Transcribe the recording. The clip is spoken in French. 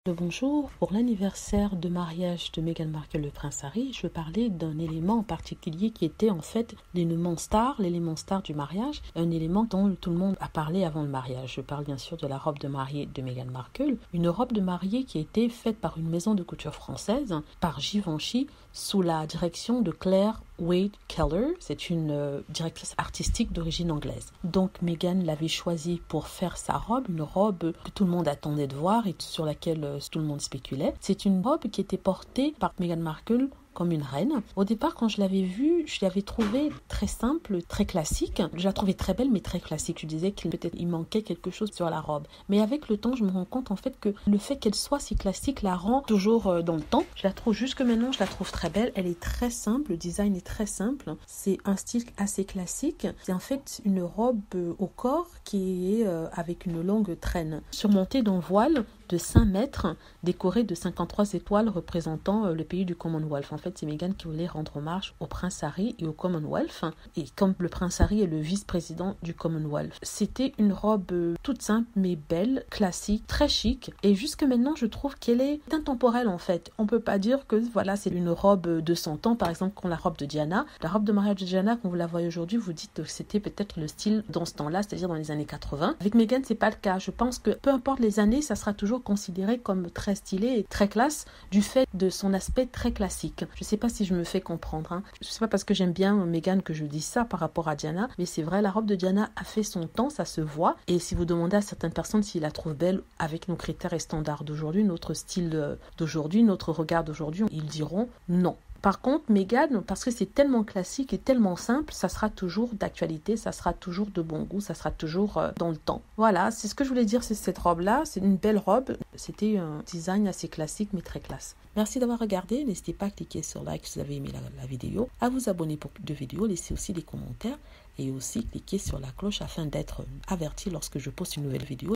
Bonjour, pour l'anniversaire de mariage de Meghan Markle et le prince Harry, je veux parler d'un élément en particulier qui était en fait l'élément star du mariage, un élément dont tout le monde a parlé avant le mariage. Je parle bien sûr de la robe de mariée de Meghan Markle, une robe de mariée qui a été faite par une maison de couture française, par Givenchy, sous la direction de Claire Wade Keller. C'est une directrice artistique d'origine anglaise. Donc Meghan l'avait choisie pour faire sa robe, une robe que tout le monde attendait de voir et sur laquelle tout le monde spéculait. C'est une robe qui était portée par Meghan Markle comme une reine. Au départ, quand je l'avais vue, je l'avais trouvée très simple, très classique. Je la trouvais très belle, mais très classique. Je disais qu'il peut-être il manquait quelque chose sur la robe. Mais avec le temps, je me rends compte en fait que le fait qu'elle soit si classique la rend toujours dans le temps. Je la trouve jusque maintenant, je la trouve très belle. Elle est très simple, le design est très simple. C'est un style assez classique. C'est en fait une robe au corps qui est avec une longue traîne, surmontée d'un voile de 5 mètres, décoré de 53 étoiles représentant le pays du Commonwealth. En fait, c'est Meghan qui voulait rendre hommage au prince Harry et au Commonwealth. Et comme le prince Harry est le vice-président du Commonwealth. C'était une robe toute simple, mais belle, classique, très chic. Et jusque maintenant, je trouve qu'elle est intemporelle en fait. On peut pas dire que voilà, c'est une robe de 100 ans, par exemple, comme la robe de Diana. La robe de mariage de Diana, quand vous la voyez aujourd'hui, vous dites que c'était peut-être le style dans ce temps-là, c'est-à-dire dans les années 80. Avec Meghan, c'est pas le cas. Je pense que peu importe les années, ça sera toujours considéré comme très stylé et très classe du fait de son aspect très classique. Je sais pas si je me fais comprendre. Hein. Je sais pas parce que j'aime bien Meghan que je dis ça par rapport à Diana, mais c'est vrai, la robe de Diana a fait son temps, ça se voit. Et si vous demandez à certaines personnes s'ils la trouvent belle avec nos critères et standards d'aujourd'hui, notre style d'aujourd'hui, notre regard d'aujourd'hui, ils diront non. Par contre, Meghan, parce que c'est tellement classique et tellement simple, ça sera toujours d'actualité, ça sera toujours de bon goût, ça sera toujours dans le temps. Voilà, c'est ce que je voulais dire, c'est cette robe-là. C'est une belle robe. C'était un design assez classique, mais très classe. Merci d'avoir regardé. N'hésitez pas à cliquer sur like si vous avez aimé la vidéo, à vous abonner pour plus de vidéos, laissez aussi des commentaires et aussi cliquer sur la cloche afin d'être averti lorsque je poste une nouvelle vidéo.